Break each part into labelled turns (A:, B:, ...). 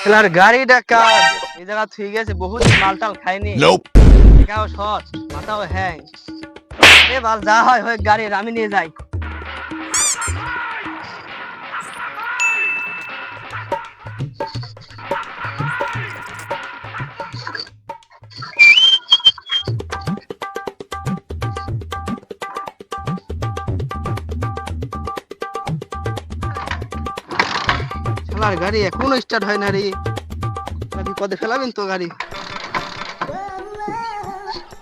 A: খেলার গাড়িটা কার এই জায়গা ঠিক আছে, বহুত মালটাল খাইনি। এটাও শর্ট, মাথাও হ্যাং। এ বাল যা হয় হয়, গাড়ির আমি নিয়ে যাই। খেলার গাড়ি এখনো স্টার্ট হয় না রে, বিপদে ফেলাবেন তো গাড়ি।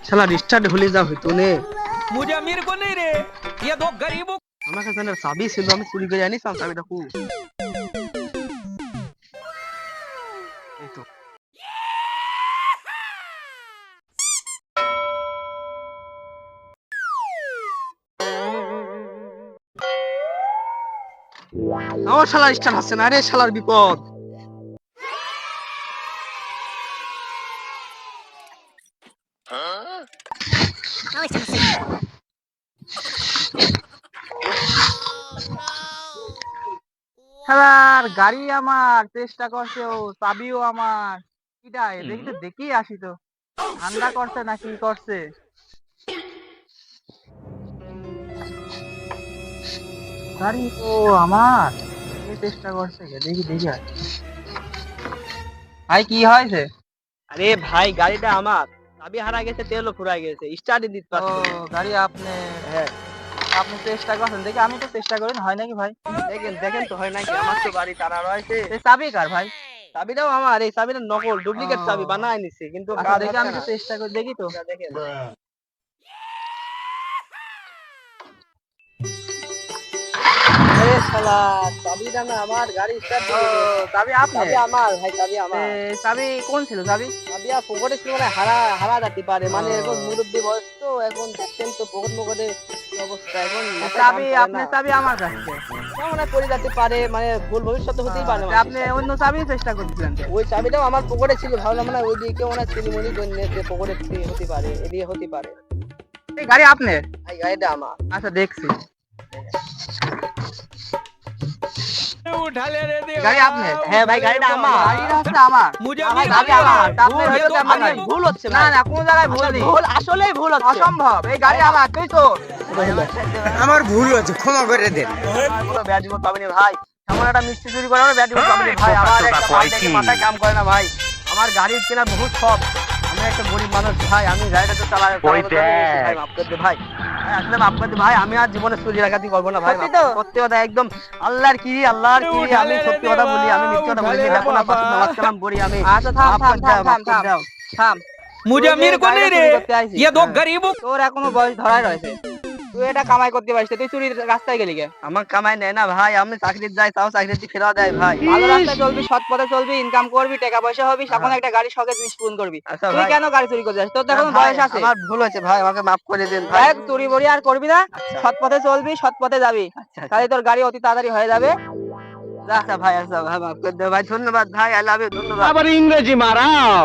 A: শালা স্টার্ট হলে যা হইতো নে।
B: मुझे अमीर को नहीं रे, ये दो गरीबों।
A: আমার কাছে না চাবি ছিল, আমি চুরি করে আনিস চাবিটা। এই তো আমার শালার স্টার্ট হচ্ছে না রে, শালার বিপদ।
C: শালার গাড়ি আমার, চেষ্টা করছে ও, চাবিও আমার। কিটা দেখি তো, দেখি আসি তো, ঠান্ডা করছে না কি করছে। গাড়ি তো আমার, কে চেষ্টা করছে দেখি দেখি আসি। ভাই কি হয়েছে?
A: আরে ভাই গাড়িটা আমার, চাবি হারা গেছে, তেলও ফুরাই গেছে, স্টার্টই দিতে
C: ও
A: পারছি না।
C: গাড়ি আপনি,
A: হ্যাঁ
C: আপনি চেষ্টা করছেন দেখি, আমি তো চেষ্টা করি না, হয় নাকি ভাই?
A: দেখেন দেখেন তো হয় নাকি। আমার তো গাড়ি তারা রয়েছে।
C: এই চাবি কার ভাই?
A: চাবিটাও আমার, এই চাবিটা নকল, ডুপ্লিকেট
C: ও।
A: চাবি বানায় নিছি, কিন্তু
C: আচ্ছা
A: কাজ
C: দেখি,
A: হচ্ছে
C: আমি
A: না।
C: তো চেষ্টা করি দেখি তো।
A: দেখেন আরে শালা, চাবিটা না আমার, গাড়ি স্টার্ট
C: ও
A: দিতে গেছে।
C: চাবি আপনি?
A: চাবি আমার ভাই, চাবি আমার।
C: চাবি কোন ছিল চাবি?
A: চাবি আর পকেটে ছিল, মানে হারা হারা যেতে পারে, মানে
C: ও।
A: এখন মুরব্বী বয়স তো, এখন দেখছেন তো পকেট মকেটে কি অবস্থা, এখন মাথায় কাম
C: চাবি
A: করে
C: আপনি,
A: না।
C: চাবি আমার কাছে।
A: মানে পড়ে যেতে পারে, মানে ভুল ভবিষ্যৎ হতেই পারে মানুষের
C: আপনি
A: সাথে।
C: অন্য চাবি চেষ্টা করছিলেন তো?
A: ওই চাবিটাও আমার পকেটে ছিল, ভাবলাম না ওই দিকে মনে হয় চিনিমুনি করে নিয়েছে, পকেটে হতে পারে, এদিকে হতে পারে।
C: এই গাড়ি আপনার?
A: ভাই গাড়িটা আমার।
C: আচ্ছা দেখছি।
B: उठा ले रे देवा।
C: গাড়ি আপনার?
A: হ্যাঁ ভাই গাড়িটা আমার।
C: গাড়িটা হচ্ছে আমার।
B: मुझे
A: না
B: अमीर
A: ভাই
B: को
A: গাড়ি
B: नहीं रे,
A: আমার,
C: আপনি
B: ये
C: হয়তো
B: दो
C: আপনার
A: ভাই
C: গাড়ি।
B: गरीबों।
A: ভুল হচ্ছে
C: না
A: ভাই।
C: না, কোন জায়গায় ভুল
A: আসলে
C: নেই,
A: ভুল, আসলেই ভুল হচ্ছে।
C: অসম্ভব। এই গাড়ি আমার, তুই তো।
D: আমার ভুল হয়েছে, ক্ষমা করে দেন।
A: আমার কোনো ব্যাড রিপোর্ট পাবেনি ভাই, এমন একটা মিষ্টি চুরি করে ব্যাড রিপোর্ট পাবেনি ভাই। আমার একটা মাল দেখে মাথায় কাম করে না ভাই, আমার গাড়ির কেনা বহুত শখ। আমি একটা গরিব মানুষ ভাই, আমি গাড়িটা তো চালাতে ভাই, মাফ করে দে ভাই। ভাই আসলে মাফ করে দে ভাই, আমি আর জীবনে চুরি ডাকাতি করবো না ভাই।
C: সত্যি তো?
A: সত্যি কথা একদম, আল্লাহর কি, আল্লাহর কি,
B: উঠা
A: আমি
B: লে রে
A: সত্যি কথা
B: দেবা,
A: বলি, আমি মিথ্যে কথা
B: উঠা
A: বলিনি।
B: লে রে
A: দেখো না পাঁচ
B: বাবা।
A: নামাজ কালাম পড়ি আমি।
C: আচ্ছা থাম
A: মাফ
C: থাম
A: করে
C: থাম
A: দাও,
C: থাম
A: মাফ করে
C: থাম
A: দাও।
C: থাম।
B: मुझे
C: তুই যে
B: अमीर को नहीं
C: গাড়িটা
B: রে,
C: চুরি করতে আইছিস,
B: ये दो गरीबों।
C: তোর এখনো বয়স ধরাই রয়েছে, তুই এটা কামাই করতে পারিস না, তুই চুরির রাস্তায় গেলি কে?
A: আমার কামাই নেয় না ভাই, আমি চাকরিতে যাই, তাও চাকরিতে ফেরাও দেয় ভাই।
C: ভালো রাস্তায় চলবি, সৎ পথে চলবি, ইনকাম করবি, টাকা পয়সা হবি, তখন একটা গাড়ি শখের জিনিস পূরণ করবি।
A: আচ্ছা
C: তুই
A: ভাই,
C: কেন গাড়ি চুরি করতে যাস? তোর তো
A: না
C: এখনো
A: ভাই,
C: বয়স আছে।
A: আমার ভুল হয়েছে ভাই, আমাকে মাফ করে দিন ভাই।
C: দেখ, চুরি বড়ি আর করবি না,
A: আচ্ছা
C: সৎ পথে চলবি, সৎ পথে যাবি,
A: আচ্ছা আচ্ছা।
C: তাহলে তোর গাড়ি অতি তাড়াতাড়ি হয়ে যাবে। যা।
A: আচ্ছা ভাই, আচ্ছা ভাই, মাফ করে দেও ভাই, ধন্যবাদ ভাই, আই লাভ ইউ, ধন্যবাদ।
D: আবার ইংরেজি মারাও।